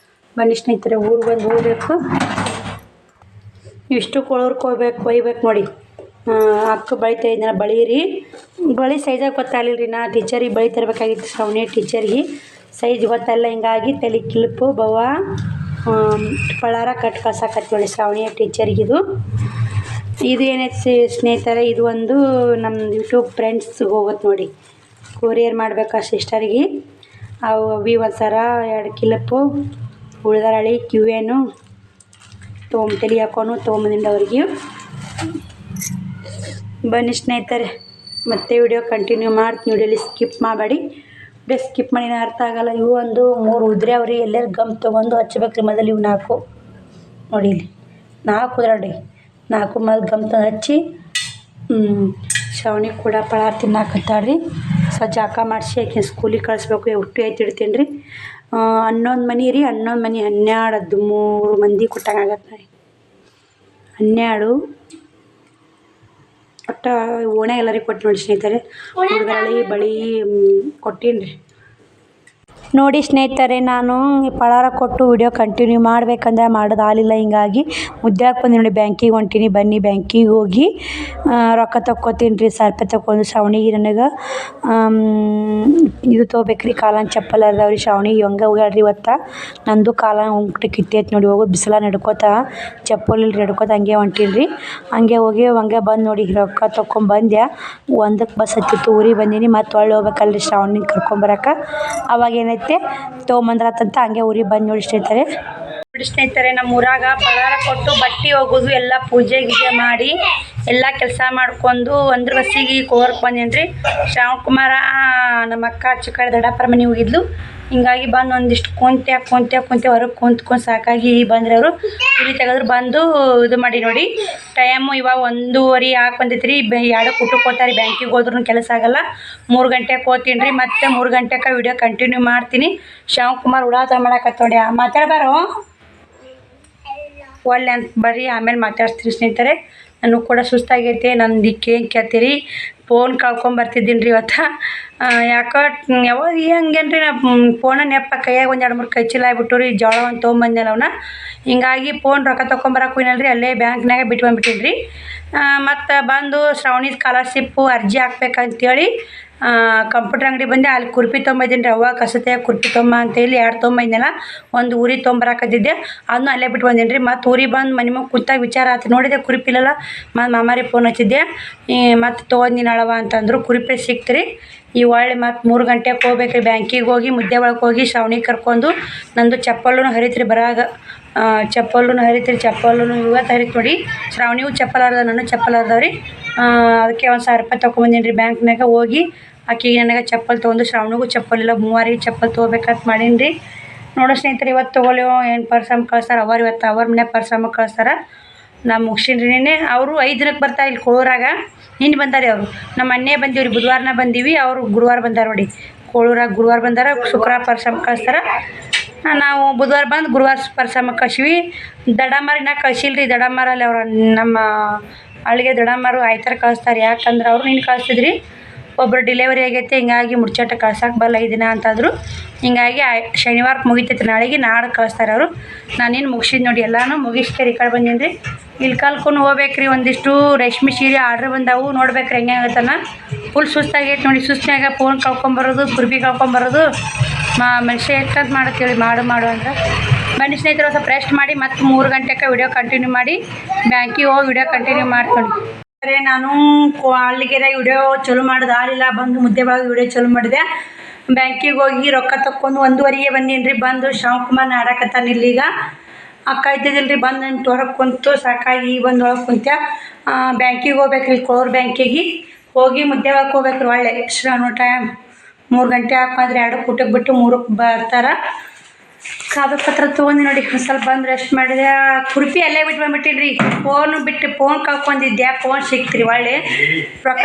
Speaker 1: ಬನ್ನಿ ಸ್ನೇಹಿತರೆ, ಊರಿಗೆ ಬಂದು ಹೋಗ್ಬೇಕು. ಇಷ್ಟು ಕೊಯ್ಬೇಕು ನೋಡಿ. ಅಕ್ಕ ಬಳಿತಾ ಇದ್ದಾನೆ, ಬಳಿ ಸೈಜಾಗಿ ಗೊತ್ತಾಗಲಿಲ್ಲ ರೀ. ನಾ ಟೀಚರಿಗೆ ಬಳಿ ತರಬೇಕಾಗಿತ್ತು, ಶ್ರಾವಣಿಯ ಟೀಚರಿಗೆ ಸೈಜ್ ಗೊತ್ತಲ್ಲ. ಹಿಂಗಾಗಿ ತಲೆ ಕಿಲುಪು ಬವ್ವ ಪಳಾರ ಕಟ್ ಕಳ್ಸಾಕತ್ತೀವಿ ಶ್ರಾವಣಿಯ ಟೀಚರಿಗಿದು. ಇದು ಏನೈತೆ ಸ್ನೇಹಿತರೆ, ಇದು ಒಂದು ನಮ್ಮ ಯೂಟ್ಯೂಬ್ ಫ್ರೆಂಡ್ಸ್ಗೆ ಹೋಗುತ್ತೆ ನೋಡಿ. ಕೊರಿಯರ್ ಮಾಡ್ಬೇಕು ಸಿಸ್ಟರಿಗೆ. ಅವು ಒಂದು ಸರ 2 ಕಿಲುಪು ಉಳ್ದಾರಳಿ ಕಿವೇನು ತಲೆ ಹಾಕೋನು ತೊಗೊಂಬಂದಿಂದ ಅವ್ರಿಗೆ. ಬನ್ನಿ ಸ್ನೇಹಿತರೆ, ಮತ್ತೆ ವಿಡಿಯೋ ಕಂಟಿನ್ಯೂ ಮಾಡ್ತೀನಿ. ವಿಡಿಯೋಲಿ ಸ್ಕಿಪ್ ಮಾಡಬೇಡಿ. ವಿಡಿಯೋ ಸ್ಕಿಪ್ ಮಾಡಿ ಅರ್ಥ ಆಗಲ್ಲ. ಇವು ಒಂದು 3 ಉದ್ರೆ ಅವ್ರಿಗೆ ಎಲ್ಲರೂ ಗಮ್ ತೊಗೊಂಡು ಹಚ್ಬೇಕು ರೀ. ಮೊದಲು ಇವು 4 ನೋಡಿ, ಇಲ್ಲಿ 4 ಉದ್ರಾಡಿ 4 ಮೊದಲು ಗಮ್ ತಂದು ಹಚ್ಚಿ ಶ್ರಾವಣಿ ಕೂಡ ಪಳಾರ ತಿನ್ನಾಕತ್ತಾಳ್ರಿ. ಜಾಕ ಮಾಡಿಸಿ ಆಕೆ ಸ್ಕೂಲಿಗೆ ಕಳಿಸ್ಬೇಕು. ಒಟ್ಟು ಆಯ್ತು ಇಡ್ತೀನಿ ರೀ. 11 ಮನೆ ರೀ. 11 ಮನೆ 12 13 ಮಂದಿ ಕೊಟ್ಟಂಗಾಗತ್ತೆ ನೋಡಿ. 12 ಒಟ್ಟು ಓಣೆ ಎಲ್ಲರಿಗೆ ಕೊಟ್ಟು ನೋಡಿ ಸ್ನೇಹಿತರೆ. ಹುಡುಗರಳಿ ಬಳಿ ಕೊಟ್ಟೀನಿ ರೀ ನೋಡಿ ಸ್ನೇಹಿತರೆ. ನಾನು ಪಳಾರ ಕೊಟ್ಟು ವಿಡಿಯೋ ಕಂಟಿನ್ಯೂ ಮಾಡ್ಬೇಕಂದ್ರೆ ಮಾಡೋದು ಆಗಲಿಲ್ಲ. ಹಿಂಗಾಗಿ ಮುದ್ದ್ಯಾಕೆ ಬಂದು ನೋಡಿ, ಬ್ಯಾಂಕಿಗೆ ಹೊಂಟೀನಿ. ಬನ್ನಿ ಬ್ಯಾಂಕಿಗೆ ಹೋಗಿ ರೊಕ್ಕ ತೊಕ್ಕೊತೀನಿ ರೀ. 1000 ರೂಪಾಯಿ ತೊಗೊಂಡು ಶ್ರಾವಣಿಗೆ ನನಗೆ ಇದು ತೊಗೋಬೇಕ್ರಿ. ಕಾಲನ್ ಚಪ್ಪಲ್ ಅದಾವ್ರಿ ಶ್ರಾವಣಿಗೆ. ಹಂಗೆ ಹೋಗ್ಯಾಡ್ರಿ ಇವತ್ತು. ನಂದು ಕಾಲ ಉಂಟು ಕಿತ್ತೈತೆ ನೋಡಿ. ಹೋಗೋದು ಬಿಸಿಲ ನಡ್ಕೋತ ಚಪ್ಪಲ್ ಇಲ್ರಿ, ನಡ್ಕೋತ ಹಂಗೆ ಹೊಂಟೀನಿ ರೀ. ಹಂಗೆ ಹೋಗಿ ಹಂಗೆ ಬಂದು ನೋಡಿ ರೊಕ್ಕ ತೊಗೊಂಬಂದೆ. 1ಕ್ಕೆ ಬಸ್ ಹತ್ತಿತ್ತು, ಊರಿಗೆ ಬಂದೀನಿ. ಮತ್ತು ಒಳ್ಳೆ ಹೋಗ್ಬೇಕಲ್ರಿ ಶ್ರಾವಣಿಗೆ ಕರ್ಕೊಂಬರಕ್ಕೆ. ಅವಾಗ ಏನೈತೆ ತೊಗೊಂಬಂದ್ರಾತಂತ ಹಂಗೆ ಊರಿಗೆ ಬಂದು ನೋಡಿ ಸ್ನೇಹಿತರೆ. ನಮ್ಮ ಊರಾಗ ಪಳಾರ ಕೊಟ್ಟು ಬಟ್ಟೆ ಹೋಗೋದು ಎಲ್ಲ ಪೂಜೆ ಗೀಜೆ ಮಾಡಿ ಎಲ್ಲ ಕೆಲಸ ಮಾಡ್ಕೊಂಡು ಒಂದ್ರ ಬಸ್ಸಿಗೆ ಕೋರ್ಕ್ ಬಂದೇನಿ ರೀ. ಶ್ರಾವಣಕುಮಾರ ನಮ್ಮ ಅಕ್ಕ ಚಿಕ್ಕಡೆ ದಡಪ್ಪರ ಮನೆಗೆ ಹೋಗಿದ್ಲು. ಹಿಂಗಾಗಿ ಬಂದು ಒಂದಿಷ್ಟು ಕುಂತೆ ಹೊರಗೆ ಕುಂತ್ಕೊಂಡು ಸಾಕಾಗಿ ಬಂದ್ರೆ ಅವರು ಇಲ್ಲಿ ತೆಗೆದ್ರು. ಬಂದು ಇದು ಮಾಡಿ ನೋಡಿ. ಟೈಮು ಇವಾಗ 1:30 ಯಾಕೆ ಬಂದೈತೆ ರೀ. 2ಕ್ಕೆ ಊಟಕ್ಕೆ ಹೋಗ್ತಾರೆ. ಬ್ಯಾಂಕಿಗೆ ಹೋದ್ರೂ ಕೆಲಸ ಆಗಲ್ಲ. 3 ಗಂಟೆಗೆ ಹೋಗ್ತೀನಿ ರೀ. ಮತ್ತೆ 3 ಗಂಟೆಗೆ ವಿಡಿಯೋ ಕಂಟಿನ್ಯೂ ಮಾಡ್ತೀನಿ. ಶ್ರಾವಣಕುಮಾರ್ ಉಡಾತ ಮಾಡಕತ್ತೋಡಿ ಮಾತಾಡ್ಬಾರೋ ಒಳ್ಳೆ ಅಂತ ಬರ್ರಿ, ಆಮೇಲೆ ಮಾತಾಡ್ತೀನಿ ಸ್ನೇಹಿತರೆ. ನನಗೂ ಕೂಡ ಸುಸ್ತಾಗೈತೆ. ನಂದು ಏನು ಕೇಳ್ತೀರಿ, ಫೋನ್ ಕಳ್ಕೊಂಬರ್ತಿದ್ದೀನಿ ರೀ ಇವತ್ತು. ಯಾಕೋ ಯಾವಾಗ ಹಂಗೇನು ರೀ, ನಾ ಫೋನ ನೆಪ್ಪ ಕೈಯಾಗ 1 2 3 ಕೈ ಚೀಲ ಆಗ್ಬಿಟ್ಟು ರೀ. ಜೋಳ ಒಂದು ತೊಗೊಂಬಂದಿಲ್ಲ ಅವನ್ನ. ಹಿಂಗಾಗಿ ಫೋನ್ ರೊಕ್ಕ ತೊಗೊಂಬರಕ್ಕೆ ಹೋಗಿನಲ್ಲ ರೀ, ಅಲ್ಲೇ ಬ್ಯಾಂಕ್ನಾಗ ಬಿಟ್ಟು ಬಂದ್ಬಿಟ್ಟಿನಿ ರೀ. ಮತ್ತು ಬಂದು ಶ್ರಾವಣಿ ಸ್ಕಾಲರ್ಶಿಪ್ಪು ಅರ್ಜಿ ಹಾಕ್ಬೇಕಂತೇಳಿ ಕಂಪ್ಯೂಟರ್ ಅಂಗಡಿ ಬಂದೆ. ಅಲ್ಲಿ ಕುರ್ಪಿ ತೊಗೊಂಬಂದಿನಿ ರೀ. ಅವ್ವ ಕಸತೆ ಕುರ್ಪಿ ತೊಗೊಂಬ ಅಂತೇಳಿ 2 ತೊಗೊಂಬಂದಿನಲ್ಲ. ಒಂದು ಊರಿಗೆ ತೊಗೊಂಬರಕತ್ತಿದ್ದೆ, ಅದನ್ನು ಅಲ್ಲೇ ಬಿಟ್ಟು ಬಂದೀನಿ ರೀ. ಮತ್ತು ಊರಿಗೆ ಬಂದು ಮನೆ ಮಗ ಕುಂತಾಗ ವಿಚಾರ ಆಯ್ತು. ನೋಡಿದೆ ಕುರ್ಪಿ ಇಲ್ಲಲ್ಲ. ಮತ್ತು ಮಾಮಾರಿಗೆ ಫೋನ್ ಹಚ್ಚಿದ್ದೆ. ಮತ್ತು ತೊಗೊಂಡಿನಿ ಅಳವ ಅಂತಂದರು. ಕುರ್ಪಿ ಸಿಕ್ತು ರೀ. ಈ ಒಳ್ಳೆ ಮತ್ತು 3 ಗಂಟೆಗೆ ಹೋಗ್ಬೇಕು ರೀ. ಬ್ಯಾಂಕಿಗೆ ಹೋಗಿ ಮುದ್ದೆ ಒಳಗೆ ಹೋಗಿ ಶ್ರಾವಣಿ ಕರ್ಕೊಂಡು ನಂದು ಚಪ್ಪಲ್ಲೂ ಹರಿತ್ರಿ. ಬರಾಗ ಚಪ್ಪಲ್ಲೂ ಹರಿತ್ರಿ. ಚಪ್ಪಲ್ಲೂ ಇವತ್ತು ಹರಿತು ನೋಡಿ. ಶ್ರಾವಣಿಗೂ ಚಪ್ಪಲ್ ಹರಿದ, ನಾನು ಚಪ್ಪಲ್ ಹರಿದವ್ರಿ. ಅದಕ್ಕೆ 1000 ರೂಪಾಯಿ ತೊಗೊಂಬಂದೀನಿ ರೀ. ಬ್ಯಾಂಕ್ನಾಗ ಹೋಗಿ ಆಕೆಗೆ ನನಗೆ ಚಪ್ಪಲ್ ತೊಗೊಂಡು ಶ್ರಾವಣಿಗೂ ಚಪ್ಪಲಿಲ್ಲ. 3 ಚಪ್ಪಲ್ ತೊಗೋಬೇಕಂತ ಮಾಡೀನಿ ರೀ. ನೋಡೋ ಸ್ನೇಹಿತರೆ, ಇವತ್ತು ತೊಗೊಳ್ಳೋ ಏನು ಪರ್ಸಮ್ ಕಳಿಸ್ತಾರೆ. ಇವತ್ತು ಅವ್ರ ಮನೆ ಪರ್ಸಮ್ಮ ಕಳಿಸ್ತಾರೆ. ನಾ ಮುಗಿಸೀನಿ ರೀ. ನಿನ್ನೆ ಅವರು 5 ದಿನಕ್ಕೆ ಬರ್ತಾರೆ ಇಲ್ಲಿ ಕೋಳೂರಾಗ. ನಿನ್ನೆ ಬಂದಾರೆ ಅವರು. ನಮ್ಮ ಅಣ್ಣೇ ಬಂದೀವಿ ರೀ. ಬುಧವಾರನ ಬಂದೀವಿ, ಅವರು ಗುರುವಾರ ಬಂದಾರೆ ನೋಡಿ. ಕೋಳೂರಾಗ ಗುರುವಾರ ಬಂದಾರ, ಶುಕ್ರವಾರ ಪರ್ಸಮ್ಮ ಕಳಿಸ್ತಾರೆ. ನಾವು ಬುಧವಾರ ಬಂದು ಗುರುವಾರ ಪರ್ಸಮ್ಮ ಕಳ್ಸೀವಿ. ದಡಮಾರಿನ ಕಳ್ಸಿಲ್ಲ ರೀ. ದಡಮಾರಲ್ಲಿ ಅವ್ರ ನಮ್ಮ ಹಳ್ಳಿಗೆ ದಡಮಾರು ಆಯ್ತಾರ ಕಳಿಸ್ತಾರೆ. ಯಾಕಂದ್ರೆ ಅವ್ರು ನಿನ್ನೆ ಕಳಿಸ್ತಿದ್ರಿ. ಒಬ್ಬರು ಡಿಲೆವರಿ ಆಗೈತೆ, ಹಿಂಗಾಗಿ ಮುಡ್ಚಾಟ ಕಳ್ಸಕ್ಕೆ ಬಲ್ಲ ಈ ದಿನ ಅಂತಂದರು. ಹಿಂಗಾಗಿ ಶನಿವಾರಕ್ಕೆ ಮುಗಿತೈತೆ, ನಾಳೆಗೆ ನಾಳೆ ಕಳಿಸ್ತಾರೆ ಅವರು. ನಾನೇನು ಮುಗಿಸಿದ್ ನೋಡಿ, ಎಲ್ಲನೂ ಮುಗಿಸ್ಕೇರಿ ಈ ಕಡೆ ಬಂದೀನಿ ರೀ. ಇಲ್ಲಿ ಕಲ್ಕೊಂಡು ಹೋಗ್ಬೇಕ್ರಿ. ಒಂದಿಷ್ಟು ರೇಷ್ಮೆ ಸೀರೆ ಆರ್ಡ್ರ್ ಬಂದಾವು, ನೋಡ್ಬೇಕ್ರಿ ಹೆಂಗೆ ಆಗತ್ತನ. ಫುಲ್ ಸುಸ್ತಾಗೈತೆ ನೋಡಿ. ಸುಸ್ತಾಗ ಫೋನ್ ಕಳ್ಕೊಂಬರೋದು, ಕುರ್ಬಿ ಕಳ್ಕೊಂಬರೋದು, ಮನುಷ್ಯ ಎಷ್ಟಂತ ಮಾಡತ್ತೇಳಿ ಮಾಡು ಅಂದ್ರೆ ಬನ್ನಿ ಸ್ನೇಹಿತರು, ಸ್ವಲ್ಪ ರೆಸ್ಟ್ ಮಾಡಿ ಮತ್ತು 3 ಗಂಟೆಗೆ ವಿಡಿಯೋ ಕಂಟಿನ್ಯೂ ಮಾಡಿ ಬ್ಯಾಂಕಿಗೆ ಹೋಗಿ ವಿಡಿಯೋ ಕಂಟಿನ್ಯೂ ಮಾಡ್ಕೊಂಡು ನಾನು ಅಲ್ಲಿಗೆ ವಿಡಿಯೋ ಚಲೋ ಮಾಡೋದು ಆಲಿಲ್ಲ. ಬಂದು ಮುದ್ದೆ ಒಳಗೆ ವಿಡಿಯೋ ಚಲೋ ಮಾಡಿದೆ. ಬ್ಯಾಂಕಿಗೆ ಹೋಗಿ ರೊಕ್ಕ ತಕ್ಕೊಂಡು 1:15 ಬಂದೀನಿ ರೀ. ಬಂದು ಶಿವಕುಮಾರ್ನ ಆಡಕತ್ತಾನ ಇಲ್ಲೀಗ. ಅಕ್ಕ ಇದ್ದಿದ್ದಿಲ್ಲ ರೀ, ಬಂದು ನಂಗೆ ಹೊರಗೆ ಕುಂತು ಸಾಕಾಗಿ ಬಂದು ಒಳಗೆ ಕುಂತ್ಯ. ಬ್ಯಾಂಕಿಗೆ ಹೋಗ್ಬೇಕ್ರಿ, ಕೋರ್ ಬ್ಯಾಂಕಿಗೆ ಹೋಗಿ ಮುದ್ದೆ ಒಳಗೆ ಹೋಗ್ಬೇಕ್ರಿ. ಒಳ್ಳೆ ಶ್ರಮ ಟೈಮ್ 3 ಗಂಟೆ ಹಾಕಂದ್ರೆ 2 ಊಟಕ್ಕೆ ಬಿಟ್ಟು 3ಕ್ಕೆ ಬರ್ತಾರೆ. ಕಾಗದ ಪತ್ರ ತೊಗೊಂಡು ನೋಡಿ, ಒಂದು ಸ್ವಲ್ಪ ಬಂದು ರೆಸ್ಟ್ ಮಾಡಿದೆ. ಕುರ್ಪಿ ಅಲ್ಲೇ ಬಿಟ್ಟು ಬಂದ್ಬಿಟ್ಟಿದ್ರಿ. ಫೋನ್ ಕಳ್ಕೊಂಡಿದ್ದೆ, ಫೋನ್ ಸಿಕ್ತಿರಿ ಒಳ್ಳೆ. ರೊಕ್ಕ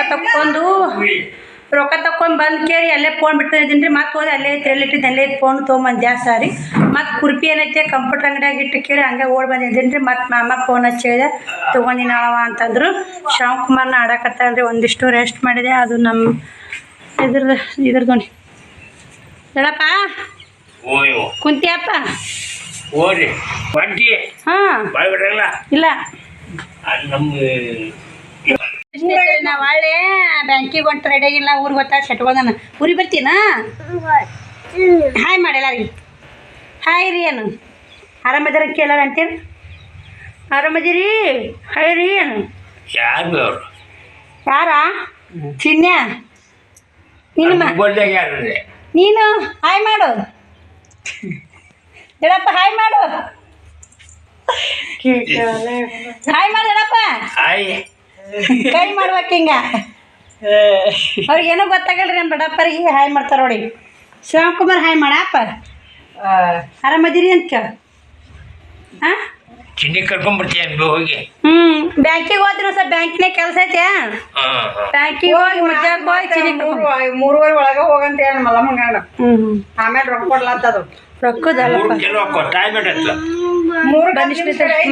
Speaker 1: ತಕ್ಕೊಂಡು ಬಂದು ಕೇರಿ ಅಲ್ಲೇ ಫೋನ್ ಬಿಟ್ಟಿದ್ದೀನಿ ರೀ. ಮತ್ತೆ ಹೋದೆ ಅಲ್ಲೇ ತೆರಳಿಟ್ಟಿದ್ದು, ಅಲ್ಲೇ ಫೋನ್ ತೊಗೊಂಬಂದು ಜಾಸ್ತಿ ಸಾರಿ. ಮತ್ತು ಕುರ್ಪಿ ಏನೈತೆ ಕಂಪ್ಯೂಟರ್ ಅಂಗಡಿಯಾಗಿ ಇಟ್ಟು ಕೇಳಿ ಹಂಗೆ ಓಡಿ ಬಂದಿದ್ದೀನಿ ರೀ. ಮತ್ತು ಮಾಮ ಫೋನ್ ಹಚ್ಚಿದೆ, ತೊಗೊಂಡಿನ ಅವ ಅಂತಂದರು. ಶಿವಕುಮಾರ್ನ ಆಡಕತ್ತಾಳ್ರಿ. ಒಂದಿಷ್ಟು ರೆಸ್ಟ್ ಮಾಡಿದೆ. ಅದು ನಮ್ಮ ಇದ್ರದ್ದು ನೋಡಿ ಹೇಳಪ್ಪ ಕುಂತಿಯಪ್ಪ. ಹಾಂ ಇಲ್ಲ ನಾವು ಒಳ್ಳೆ ಬ್ಯಾಂಕಿಗೆ ಹೊಂಟು ರೆಡಿ ಆಗಿಲ್ಲ. ಊರಿಗೆ ಗೊತ್ತಾ ಶಟ್ಬೋದನ. ಊರಿಗೆ ಬರ್ತೀನ? ಹಾಯ್ ಮಾಡಿ ಎಲ್ಲರಿಗೆ. ಹಾಯ್ ರೀ. ಏನು ಆರಾಮದಿರ ಕೇಳಾರ ಅಂತೀರಿ? ಆರಾಮದಿರಿ? ಹಾಯ್ ರೀ. ಏನು ಯಾರಾ? ಚಿನ್ಯ ನೀನು ಹಾಯ್ ಮಾಡು. ಹೇಳಪ್ಪ ಹಾಯ್ ಮಾಡು. ಹಾಯ್ ಮಾಡು ಹೇಳಪ್ಪ. ಕೈ ಮಾಡ್ಬೇಕು ಹಿಂಗ. ಅವ್ರಿಗೇನೋ ಗೊತ್ತಾಗಲ್ರಿ ನಮ್ಮ ಬಡಪ್ಪರಿಗೆ ಹಾಯ್ ಮಾಡ್ತಾರ ನೋಡಿ. ಶಿವಕುಮಾರ್ ಹಾಯ್ ಮಾಡಪ್ಪ. ಆರಾಮದಿರಿ ಅಂತ ಕೇಳ. ಹಾಂ
Speaker 2: ಚಿಂಡಿ ಕರ್ಕೊಂಡ್ಬರ್ತೀಯ ಹೋಗಿ.
Speaker 1: ಬ್ಯಾಂಕಿಗೆ ಹೋದ್ರಿ ಸರ್, ಬ್ಯಾಂಕಿನಾಗ ಕೆಲಸ ಐತೆ. ಬ್ಯಾಂಕಿಗೆ ಹೋಗಿ ಮಧ್ಯಾಹ್ನ ಹೋಗಿ ಚಿನ್ನಿ
Speaker 3: 3:30 ಒಳಗೆ ಹೋಗಂತ ಹೇಳಿ ಮಲ್ಲಮ್ಮಂಗ. ಆಮೇಲೆ ರೊಕ್ಕ ಕೊಡ್ಲತ್ತದು.
Speaker 1: ರೊಕ್ಕದಲ್ಲಪ್ಪ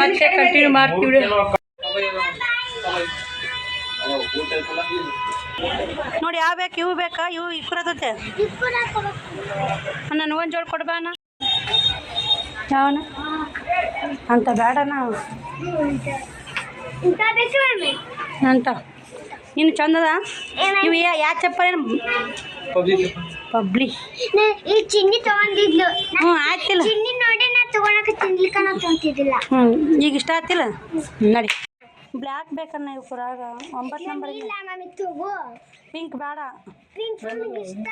Speaker 1: ಮತ್ತೆ ಕಂಟಿನ್ಯೂ ಮಾಡ್ತೀವಿ ನೋಡಿ. ಯಾವ ಬೇಕು? ಇವು ಬೇಕಾ? ಇವು ಇಕ್ಕುರತೈತೆ. ನಾನು ಒಂದು ಜೋಡಿ ಕೊಡ್ಬಾನ. ಯಾವನ ಅಂತ ಬೇಡನ ಅಂತ. ನೀನು ಚಂದದ ಇವು ಯಾ ಚಪ್ಪಲ್ ಪಬ್ಲಿ
Speaker 4: ಚಿನ್ನಿ ತಗೊಂಡಿದ್ಲು.
Speaker 1: ಆಯ್ತಿಲ್ಲ
Speaker 4: ಚಿನ್ನಿ ನೋಡಿ ನಾ ತಗೊಳಕ ತಿನ್ಲಿಕ್ಕ ನಾ ತಗೊಂತಿದ್ದಿಲ್ಲ.
Speaker 1: ಈಗ ಇಷ್ಟ ಆಯ್ತಿಲ್ಲ. ನಡಿ ಬ್ಲ್ಯಾಕ್ ಬೇಕನ್ನ ಇವು ಕುರಾಗ 9 ನಂಬರ್
Speaker 4: ಇಲ್ಲ ಮಮ್ಮಿ ತಗೋ.
Speaker 1: ಪಿಂಕ್ ಬೇಡ.
Speaker 4: ಪಿಂಕ್ ನನಗೆ ಇಷ್ಟ.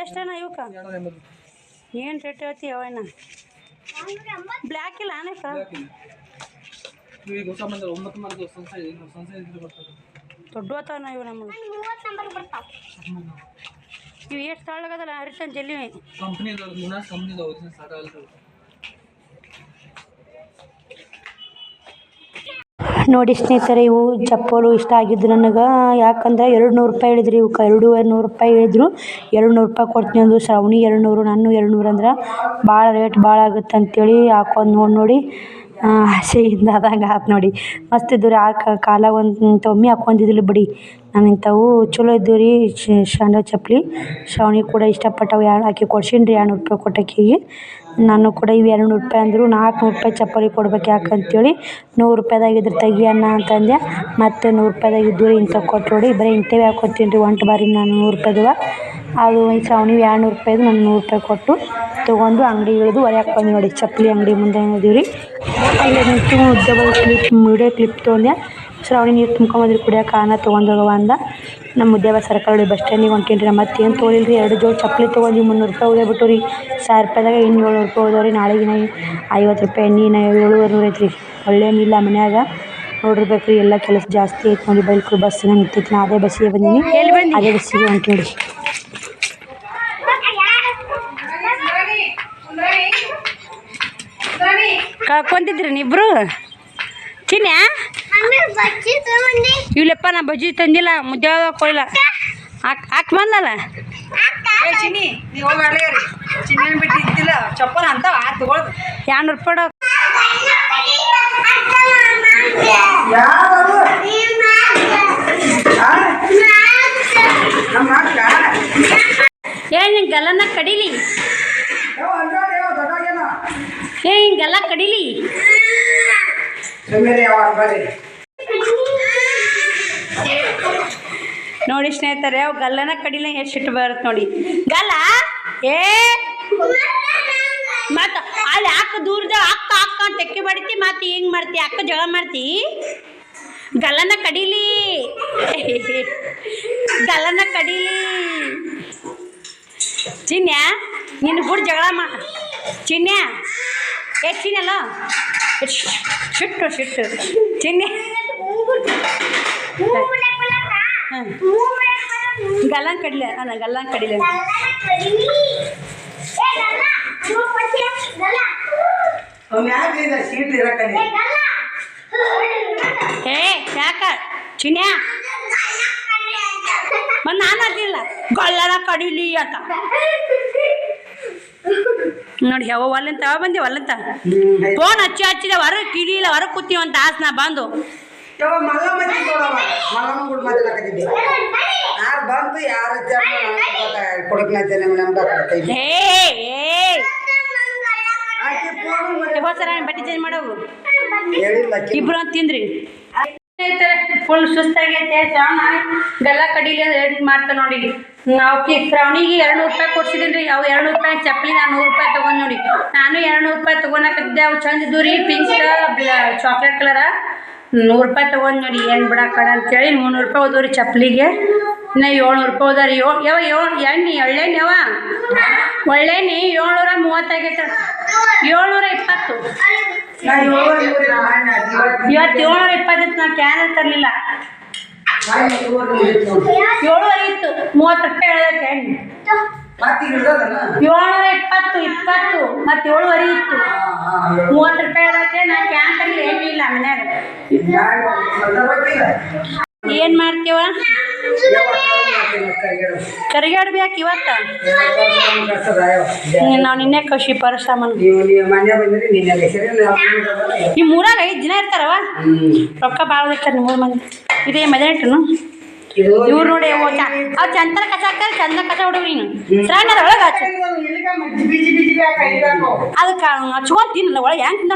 Speaker 1: ಎಷ್ಟನ ಇವಕ್ಕ? ಏನು ರೇಟ್ ಹೇಳ್ತಿ ಅವಣ್ಣ? ಬ್ಲ್ಯಾಕ್ ಇಲ್ಲ ಅನೇಕ ದೊಡ್ಡ ಹೋತಾವ ಇವು ನಮಗೆ.
Speaker 4: 30 ನಂಬರ್ ಬರ್ತಾವ.
Speaker 1: ಇವು ಎಷ್ಟು ತಾಳಗದಲ್ಲ ಹರಿತನ್ ಜಲ್ಲಿ ನೋಡಿ ಸ್ನೇಹಿತರೆ. ಇವು ಚಪ್ಪಲು ಇಷ್ಟ ಆಗಿದ್ದು ನನಗೆ. ಯಾಕಂದ್ರೆ 200 ರೂಪಾಯಿ ಹೇಳಿದ್ರಿ ಇವಕ್ಕೆ. 200 ರೂಪಾಯಿ ಹೇಳಿದ್ರು. 200 ರೂಪಾಯಿ ಕೊಡ್ತೀನಿ ಅಂದು. ಶ್ರಾವಣಿ 200, ನಾನು 200 ಅಂದ್ರೆ ಭಾಳ ರೇಟ್ ಭಾಳ ಆಗುತ್ತೆ ಅಂತೇಳಿ ಹಾಕೊಂಡು ನೋಡಿ ಆಸೆಯಿಂದ ಆದಂಗೆ ಆಯ್ತು ನೋಡಿ. ಮಸ್ತ್ ಇದ್ದು ರೀ. ಆ ಕಾಲಾಗ ಒಂದು ಒಮ್ಮೆ ಹಾಕ್ಕೊಂಡಿದ್ದಿಲ್ಲ ಬಿಡಿ ನಾನು. ಇಂಥವು ಚಲೋ ಇದ್ದವು ರೀ ಶಾಂಡ ಚಪ್ಪಲಿ. ಶ್ರಾವಣಿ ಕೂಡ ಇಷ್ಟಪಟ್ಟವು. ಆಕೆ ಕೊಡ್ಸೀನಿ ರೀ 200 ರೂಪಾಯಿ ಕೊಟ್ಟಕ್ಕಿಗೆ. ನಾನು ಕೂಡ ಇವು 200 ರೂಪಾಯಿ ಅಂದರು. 400 ರೂಪಾಯಿ ಚಪ್ಪಲಿ ಕೊಡ್ಬೇಕು ಯಾಕಂತೇಳಿ 100 ರೂಪಾಯಿದಾಗಿದ್ರೆ ತೆಗಿಯಣ್ಣ ಅಂತಂದೆ. ಮತ್ತು 100 ರೂಪಾಯಿದಾಗಿದ್ದು ರೀ ಇಂಥ ಕೊಟ್ಟು ನೋಡಿ. ಬರೀ ಇಂಥವೇ ಹಾಕ್ಕೊತೀನಿ ರೀ ಒಂಟು ಬಾರಿ ನಾನು 100 ರೂಪಾಯಿದವ. ಅದು ಶ್ರಾವಣಿ 200 ರೂಪಾಯಿದು ನಾನು 100 ರೂಪಾಯಿ ಕೊಟ್ಟು ತೊಗೊಂಡು ಅಂಗಡಿ ಇಳಿದು ಹೊರಗೆ ಬಂದು ನೋಡಿ. ಚಪ್ಪಲಿ ಅಂಗಡಿ ಮುಂದೆ ಇದೀವಿ ರೀ. ಅಲ್ಲಿ ನಿಂತು ವಿಡಿಯೋ ಕ್ಲಿಪ್ ತೊಗೊಂಡೆ. ಶ್ರಾವಣಿ ನೀರು ತುಂಬ್ಕೊಂಬಂದ್ರಿ ಕುಡಿಯೋಕೆ ಅನ್ನ ತೊಗೊಂಡೋಗವ ಅಂದ. ನಮ್ಮ ಮುದ್ದೇವ ಸರ್ಕಲ್ ಬಸ್ ಸ್ಟ್ಯಾಂಡಿಗೆ ಹೊಂಟೀನಿ ರೀ. ಮತ್ತೇನು ತೊಗೊಳಿಲ್ಲ ರೀ. 2 ಜೋಡಿ ಚಪ್ಪಲಿ ತೊಗೊಂಡು 300 ರೂಪಾಯಿ ಹೋಗ್ಬಿಟ್ಟು ರೀ. 1000 ರೂಪಾಯಿದಾಗ ಇನ್ನು 700 ರೂಪಾಯಿ ಹೋದವು ರೀ. ನಾಳೆಗಿನ 50 ರೂಪಾಯಿ ಎಣ್ಣೆ 700 ಐತೆ ರೀ. ಒಳ್ಳೇನಿಲ್ಲ ಮನ್ಯಾಗ ನೋಡಿರ್ಬೇಕು ರೀ. ಎಲ್ಲ ಕೆಲಸ ಜಾಸ್ತಿ ಐತೆ ನೋಡಿ. ಬೈಕ್ ಬಸ್ಸಿನ ನಿಂತೈತಿ. ನಾ ಅದೇ ಬಸ್ಸಿಗೆ ಬಂದೀನಿ. ಅದೇ ಬಸ್ಸಿಗೆ ಹೊಂಟೀನಿ ರೀ. ಕಳ್ಕೊಂತಿದ್ರಿ ನೀಬ್ರು ಚಿನ್ಯಾ? ಇಲ್ಲಪ್ಪ ನಾ ಬಜ್ಜಿ ತಂದಿಲ್ಲ. ಮುದ್ದೆ ಕೊಯ್ಲ ಹಾಕಿ ಬಂದಲ್ಲ.
Speaker 3: ಚಿನ್ನಿ ನೀವು ಚಿನ್ನ ಬಿಟ್ಟು ಇದ್ದಿಲ್ಲ ಚಪ್ಪಲ್ ಅಂತ ತಗೊಳ್ದು
Speaker 1: 200 ರೂಪಾಯಿ. ಹಿಂಗೆಲ್ಲನ ಕಡೀಲಿ ಹಿಂಗೆಲ್ಲ ಕಡೀಲಿ ನೋಡಿ ಸ್ನೇಹಿತರೆ ಅವು ಗಲ್ಲನ ಕಡಿಲ ಎಷ್ಟು ಸಿಟ್ಟು ಬರುತ್ತೆ ನೋಡಿ ಗಲ್ಲ ಏ ಮತ್ತ ಅಲ್ಲಿ ಅಕ್ಕ ದೂರದ ಅಕ್ಕ ಅಕ್ಕ ಅಂತ ತೆಕ್ಕಿ ಬಡಿತಿ ಮತ್ತೆ ಹಿಂಗೆ ಮಾಡ್ತಿ ಅಕ್ಕ ಜಗಳ ಮಾಡ್ತಿ ಗಲ್ಲನ ಕಡೀಲಿ ಗಲ್ಲನ ಕಡೀಲಿ ಚಿನ್ಯ ನಿನ್ನ ಗುಡ್ ಜಗಳ ಚಿನ್ಯ ಚಿನ್ನಲ್ಲ ಸಿಟ್ಟು ಚಿನ್ನೆ ಗಲ್ಲನ್ ಕಡಿಲೆ ಅಲ್ಲ ಗಲ್ಲನ್ ಕಡಿಲೆ ಏ ಯಾಕ ಚಿನ್ಯ ಮತ್ತು ನಾನು ಅದಿಲ್ಲ ಗಲ್ಲನ ಕಡಿಲಿ ಅಂತ ನೋಡಿ ಯಾವ ಒಲ್ಲಂತ ಯಾವ ಬಂದಿ ಒಲ್ಲಂತ ಫೋನ್ ಹಚ್ಚಿದ ಹೊರಗೆ ಕಿಡಿಯಿಲ್ಲ ಹೊರಗೆ ಕೂತೀವಿ ಅಂತ ಆಸನ ಬಂದು ಹೋದ್ಸರ ಬಟ್ಟೆ ಚೇಂಜ್ ಮಾಡೋರು ಇಬ್ರು ಅಂತ ತಿಂದ್ರಿ ಫುಲ್ ಸುಸ್ತಾಗೈತೆ ಗಲ್ಲ ಕಡೀಲಿ ಅಂತ ಹೇಳಿ ಮಾಡ್ತಾ ನೋಡಿ ನಾವು ಶ್ರಾವಣಿಗೆ 200 ರೂಪಾಯಿ ಕೊಡ್ಸಿದ್ದೀನಿ ರೀ ಅವು 200 ರೂಪಾಯಿ ಚಪ್ಪಲಿ ನಾನು 100 ರೂಪಾಯಿ ತೊಗೊಂಡು ನೋಡಿ ನಾನು 200 ರೂಪಾಯಿ ತೊಗೊಳಕತ್ತಿದ್ದೆ ಅವು ಚಂದ ಇದ್ದು ರೀ ಪಿಂಕ್ ಚಾಕ್ಲೇಟ್ ಕಲರ 100 ರೂಪಾಯಿ ತೊಗೊಂಡು ನೋಡಿ ಏನು ಬಿಡಕ್ಕಡ ಅಂತೇಳಿ 300 ರೂಪಾಯಿ ಹೋದವು ರೀ ಚಪ್ಪಲಿಗೆ ಇನ್ನು 700 ರೂಪಾಯಿ ಹೋದ ರೀ ಎಣ್ಣೆ ಒಳ್ಳೆಣ್ಣೆ ಯಾವ ಒಳ್ಳೆಣ್ಣೆ 730 ಆಗೈತೆ 720 ಇವತ್ತು 720 ನಾವು ಕ್ಯಾನಲ್ ತರಲಿಲ್ಲ 700 ಇತ್ತು 30 ರೂಪಾಯಿ ಹೇಳೋದಕ್ಕೆ ಎಣ್ಣೆ 720 ಮತ್ತು 700 ಇತ್ತು 30 ರೂಪಾಯಿ ಹೇಳೋದಕ್ಕೆ ನಾನು ಕ್ಯಾನ್ ತರಲಿಲ್ಲ ಎಣ್ಣೆ ಇಲ್ಲ ಮನ್ಯಾಗ ಏನು ಮಾಡ್ತೀವ ಕರಿಗಾಡ್ಬೇಕು ಇವತ್ತ ನಾವು ನಿನ್ನೆ ಕಷಿ ಪರಶಾಮನ್ ನಿಮ್ಮ ಊರಾಗ 5 ದಿನ ಇರ್ತಾರವ ರೊಕ್ಕ ಭಾಳ ಇರ್ತಾರೆ ನಿಮ್ಮ ಮಂದಿ ಇದೇ ಮದುವೆಟನು ಇವ್ರು ನೋಡಿ ಅವು ಚಂದನ ಕಸ ಹಾಕ್ತಾರೆ ಚಂದ ಕಸ ಹುಡುಗ ನೀನು ಸಣ್ಣ ಒಳಗೆ ಅದಕ್ಕೆ ಹಚ್ಕೊಂತಿನ್ನಲ್ಲ ಒಳಗೆ ಹೆಂಗೆ ತಿಂದ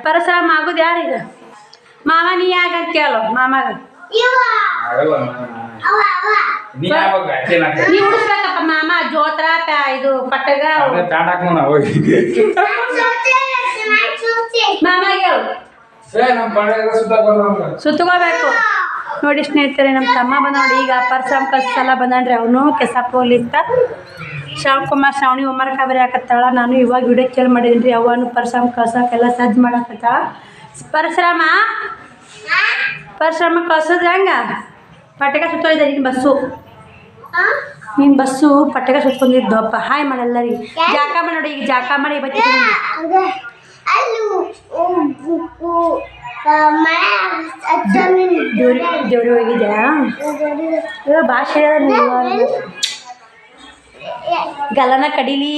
Speaker 1: ಪರಶಾಮ ಆಗೋದು ಯಾರೀಗ ಮಾಮ ನೀ ಯಾಕಂತ ಕೇಳೋ ಮಾಮಾಗ ನೀ ಉಡಿಸ್ಬೇಕಪ್ಪ ಮಾಮ ಜೋತ್ರ ಇದು ಪಟ್ಟಗ ಮಾಮಾಗ ಹೇಳು ಸುತ್ತಕೋಬೇಕು ನೋಡಿ ಸ್ನೇಹಿತರೆ ನಮ್ಮ ತಮ್ಮ ಬಂದ ನೋಡಿ ಈಗ ಪರಶಾಮ ಕಸಲ ಬಂದನ್ರಿ ಅವನು ಕೆಸಪ್ಪ ಹೋಗ್ಲಿತ್ತ ಶ್ರಾವಣಕುಮಾರ್ ಶ್ರಾವಣಿ ಉಮರ್ ಕಾಬರಿ ಹಾಕತ್ತಾಳ ನಾನು ಇವಾಗ ವಿಡಿಯೋ ಕೇಳಿ ಮಾಡಿದ್ದೀನಿ ರೀ ಅವನು ಪರಶಾಮ ಕಳ್ಸಕ್ಕೆಲ್ಲ ಸಜ್ಜು ಮಾಡಾಕತ್ತಾಳ ಪರಶುರಾಮ ಕಳ್ಸೋದು ಹೆಂಗ ಪಟಕ ಸುತ್ತೋಯ್ದ ನಿನ್ನ ಬಸ್ಸು ಪಟಕ ಸುತ್ಕೊಂಡಿದ್ದಪ್ಪ ಹಾಯ್ ಮಾಡಲ್ಲರಿ ಜಾಕ ಮಾಡಿ ನೋಡಿ ಈಗ ಜಾಕ ಮಾಡಿ ಬರ್ತೀನಿ ದೇವ್ರಿ ಹೋಗಿದ್ಯಾ ಭಾಷೆ ಗಲ್ಲನ ಕಡೀಲಿ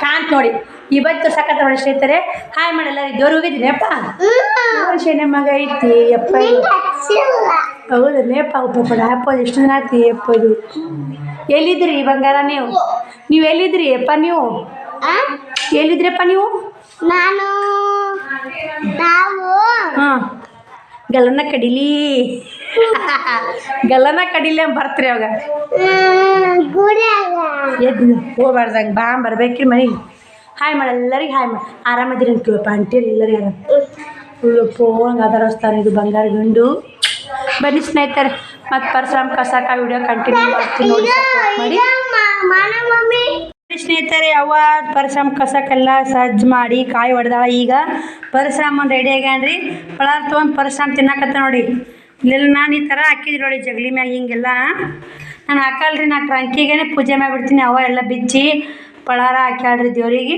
Speaker 1: ಕಾಂತ್ ನೋಡಿ ಇವತ್ತು ಸಖತ್ ನೋಡಿ ಸ್ನೇಹಿತರೆ ಹಾಯ್ ಮಾಡಲ್ಲ ದೇವ್ರು ಹೋಗಿದ್ದೀನಿ ಅಪ್ಪ ಶೇನೆ ಮಗ ಐತಿ ಅಪ್ಪ ಹೌದನ್ನೇಪ್ಪ ಒಬ್ಬ ಹಾಕೋದು ಎಷ್ಟು ದಿನ ಆಯ್ತು ಅಪ್ಪ ಇದು ಎಲ್ಲಿದ್ರಿ ಬಂಗಾರ ನೀವು ಎಲ್ಲಿದ್ರಿ ಅಪ್ಪ ನೀವು ಎಲ್ಲಿದ್ರಪ್ಪ ನೀವು ಹಾಂ ಗಲ್ಲನ ಕಡೀಲಿ ಗಲ್ಲನ ಕಡೀಲಿ ಅಂತ ಬರ್ತೀರಿ ಅವಾಗ ಎದ್ದು ಹೋಗ್ಬಾರ್ದಂಗೆ ಬರ್ಬೇಕ್ರಿ ಮನೆಗೆ ಹಾಯ್ ಮಾಡಿ ಎಲ್ಲರಿಗೆ ಹಾಯ್ ಮಾಡಿ ಆರಾಮದಿರಿ ಅಂತೀವಪ್ಪ ಅಂತೀರಿ ಎಲ್ಲರಿಗೆ ಆರಾಮ ಫೋನ್ ಅದರಸ್ತಾರೆ ಇದು ಬಂಗಾರ ಗಂಡು ಬನ್ನಿ ಸ್ನೇಹಿತರೆ ಮತ್ತು ಪರಶುರಾಮ ಕಸಾಕ ವಿಡಿಯೋ ಕಂಟಿನ್ಯೂ ಮಾಡ್ತೀನಿ ನೋಡಿ ಮಾಡಿ ಸ್ನೇಹಿತರೆ ಅವ್ವ ಪರಶುರಾಮ ಕಸಕ್ಕೆಲ್ಲ ಸಜ್ಜು ಮಾಡಿ ಕಾಯಿ ಹೊಡೆದಾಳ ಈಗ ಪರಶುರಾಮನ್ ರೆಡಿ ಆಗ್ಯಾನ್ರಿ ಪಳಾರ ತೊಗೊಂಡು ಪರಶುರಾಮ ತಿನ್ನಕತ್ತ ನೋಡಿ ಇಲ್ಲೆಲ್ಲ ನಾನು ಈ ಥರ ಹಾಕಿದ್ರಿ ನೋಡಿ ಜಗಲಿ ಮ್ಯಾಗ ಹಿಂಗೆಲ್ಲ ನಾನು ಹಾಕಲ್ರಿ ನಾ ಟ್ರಂಕಿಗೆ ಪೂಜೆ ಮಾಡಿಬಿಡ್ತೀನಿ ಅವ್ವ ಎಲ್ಲ ಬಿಚ್ಚಿ ಪಳಾರ ಹಾಕ್ಯಾಡ್ರಿ ದೇವ್ರಿಗೆ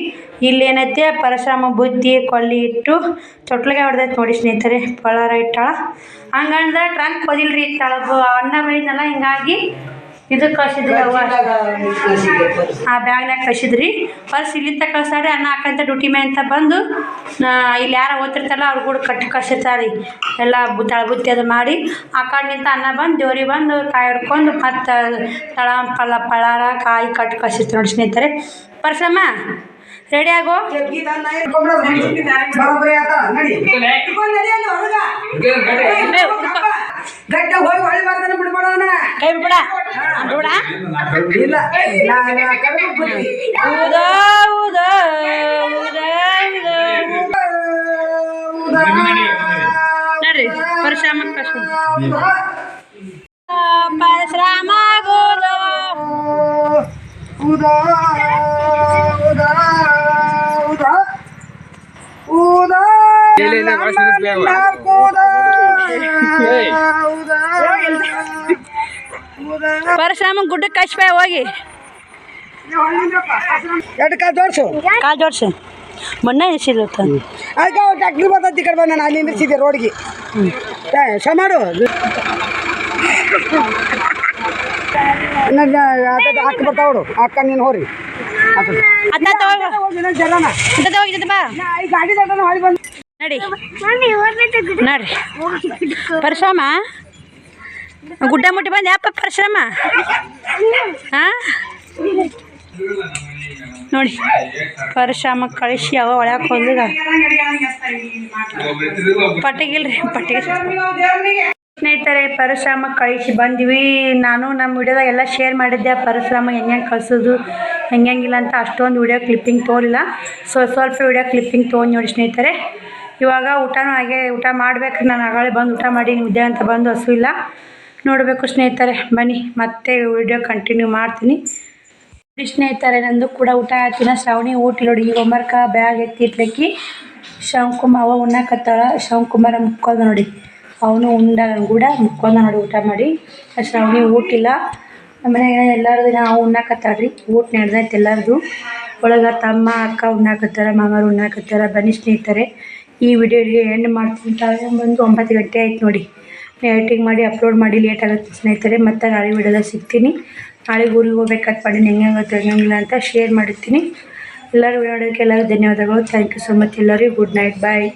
Speaker 1: ಇಲ್ಲೇನೈತೆ ಪರಶುರಾಮ ಬುತ್ತಿ ಕೊಳ್ಳಿ ಇಟ್ಟು ಚೊಟ್ಲಿಗೆ ಹೊಡೆದೈತೆ ನೋಡಿ ಸ್ನೇಹಿತರೆ ಪಳಾರ ಇಟ್ಟಾಳ ಹಂಗಂದ್ರೆ ಟ್ರಂಕ್ ಓದಿಲ್ರಿ ತಳಗು ಅಣ್ಣ ಬೆಳೆದಲ್ಲ ಹಿಂಗಾಗಿ ಇದು ಕಳ್ಸಿದ್ರಿ ಅವ್ವ ಆ ಬ್ಯಾಗ್ನಾಗ ಕಳ್ಸಿದ್ರಿ ಪರ್ಸ್ ಇಲ್ಲಿಂದ ಕಳ್ಸಾರಿ ಅನ್ನ ಹಾಕಂತ ಡ್ಯೂಟಿ ಮೇಲೆ ಅಂತ ಬಂದು ಇಲ್ಲಿ ಯಾರು ಓದ್ತಿರ್ತಾರಲ್ಲ ಅವ್ರು ಕೂಡ ಕಟ್ಟಿ ಕಳ್ಸಿರ್ತಾರೆ ಎಲ್ಲ ತಳಬುತ್ತಿ ಅದು ಮಾಡಿ ಆ ಕಡೆನಿಂದ ಅನ್ನ ಬಂದು ದೇವ್ರಿಗೆ ಬಂದು ಕಾಯಿ ಹಿಡ್ಕೊಂಡು ಮತ್ತು ತಳ ಪಳಾರ ಕಾಯಿ ಕಟ್ಟಿ ಕಳ್ಸಿರ್ತಾರೆ ನೋಡಿ ಸ್ನೇಹಿತರೆ. ಪರ್ಸಮ್ಮ ರೆಡಿ ಆಗೋ. ಕೈ ಬಿಡ ನೋಡ್ರಿ ಪರಶುರಾಮ ಪರಶುರಾಮ ಪರಶುರಾಮ ಗುಡ್ಡಕ್ಕೆ ಕಚ್ಬಾಯ್ ಹೋಗಿ
Speaker 3: ಎರಡು ಕಾಲು ಜೋಡಿಸು
Speaker 1: ಕಾಲು ಜೋಡಿಸಿ ಮೊನ್ನೆ ಎಸಿಲತ್ತ
Speaker 3: ಅದಕ್ಕೆ ಟ್ಯಾಕ್ಟ್ರಿ ಬರ್ತೈತಿ ಈ ಕಡೆ ಬಂದ ನಾನು ಅಲ್ಲಿ ನಿಲ್ಲಿಸಿದ್ದೆ ರೋಡ್ಗೆ ಮಾಡು ಹಾಕಿ ಬರ್ತಾವಡು ಅಕ್ಕ ನೀನು ಹೋರಿ ಗಾಡಿ ಹೊಳಿ ಬಂದು
Speaker 1: ನಡಿ ನೋಡ್ರಿ ಪರಶುರಾಮ ಗುಡ್ಡ ಮುಟ್ಟಿ ಬಂದು ಯಪ್ಪ ಪರಶುರಾಮ ಹಾಂ ನೋಡಿ ಪರಶುರಾಮ ಕಳಿಸಿ ಅವ ಒಳಗೆ ಹೋದಾಗ ಪಟ್ಟಿಗಿಲ್ರಿ ಪಟ್ಟಿಗೆ ಸ್ನೇಹಿತರೆ ಪರಶುರಾಮ ಕಳಿಸಿ ಬಂದ್ವಿ. ನಾನು ನಮ್ಮ ವಿಡಿಯೋದಾಗ ಎಲ್ಲ ಶೇರ್ ಮಾಡಿದ್ದೆ ಪರಶುರಾಮ ಹೆಂಗೆ ಕಳಿಸೋದು ಹೆಂಗಿಲ್ಲ ಅಂತ ಅಷ್ಟೊಂದು ವಿಡಿಯೋ ಕ್ಲಿಪ್ಪಿಂಗ್ ತೊಗೊಳಿಲ್ಲ. ಸ್ವಲ್ಪ ವಿಡಿಯೋ ಕ್ಲಿಪ್ಪಿಂಗ್ ತೊಗೊಂಡು ನೋಡಿ ಸ್ನೇಹಿತರೆ. ಇವಾಗ ಊಟನೂ ಹಾಗೆ ಊಟ ಮಾಡ್ಬೇಕು. ನಾನು ಆಗಾಳೆ ಬಂದು ಊಟ ಮಾಡಿ ಮುದ್ದೆ ಅಂತ ಬಂದು ಹಸು ಇಲ್ಲ ನೋಡಬೇಕು ಸ್ನೇಹಿತರೆ. ಬನ್ನಿ ಮತ್ತೆ ವಿಡಿಯೋ ಕಂಟಿನ್ಯೂ ಮಾಡ್ತೀನಿ ಸ್ನೇಹಿತರೆ. ನಂದು ಕೂಡ ಊಟ ಆಯ್ತಿನ ಶ್ರಾವಣಿ ಊಟ ನೋಡಿ ಈಗ ಹೋಮ್ವರ್ಕ ಬ್ಯಾಗ್ ಎತ್ತಿಟ್ಲಕ್ಕಿ ಶಿವಕುಮಾರ್ ಅವ ಉಣ್ಣಾಕತ್ತಾಳ. ಶಿವಕುಮಾರ ಮುಕ್ಕೋದ ನೋಡಿ ಅವನು ಉಂಡ ಕೂಡ ಮುಕ್ಕೊಂಡ ನೋಡಿ ಊಟ ಮಾಡಿ. ಶ್ರಾವಣಿ ಊಟಿಲ್ಲ ಮನೆಯಾಗ ಎಲ್ಲರದು ನಾವು ಉಣ್ಣಾಕತ್ತಾಳ್ರಿ. ಊಟ ನಡೆದೈತೆ ಎಲ್ಲರದು. ಒಳಗೆ ತಮ್ಮ ಅಕ್ಕ ಉಣ್ಣಾಕತ್ತಾರ ಮಾಮರು ಉಣ್ಣಾಕತ್ತಾರ. ಬನ್ನಿ ಸ್ನೇಹಿತರೆ ಈ ವಿಡಿಯೋಗೆ ಎಂಡ್ ಮಾಡ್ತೀನಿ. ಟೈಮ್ ಬಂದು 9 ಗಂಟೆ ಆಯ್ತು ನೋಡಿ. ಎಡಿಟಿಂಗ್ ಮಾಡಿ ಅಪ್ಲೋಡ್ ಮಾಡಿ ಲೇಟ್ ಆಗುತ್ತೆ ಸ್ನೇಹಿತರೆ. ಮತ್ತು ನಾಳೆ ವಿಡಿಯೋದಾಗ ಸಿಗ್ತೀನಿ. ನಾಳೆ ಊರಿಗೆ ಹೋಗ್ಬೇಕಾದ್ ಪಡಿನ ಹೆಂಗಾಗುತ್ತೆ ಹೆಂಗಿಲ್ಲ ಅಂತ ಶೇರ್ ಮಾಡಿರ್ತೀನಿ. ಎಲ್ಲರೂ ವಿಡಿಯೋ ನೋಡೋದಕ್ಕೆ ಎಲ್ಲರೂ ಧನ್ಯವಾದಗಳು. ಥ್ಯಾಂಕ್ ಯು ಸೊ ಮಚ್ ಎಲ್ಲರಿಗೂ. ಗುಡ್ ನೈಟ್ ಬಾಯ್.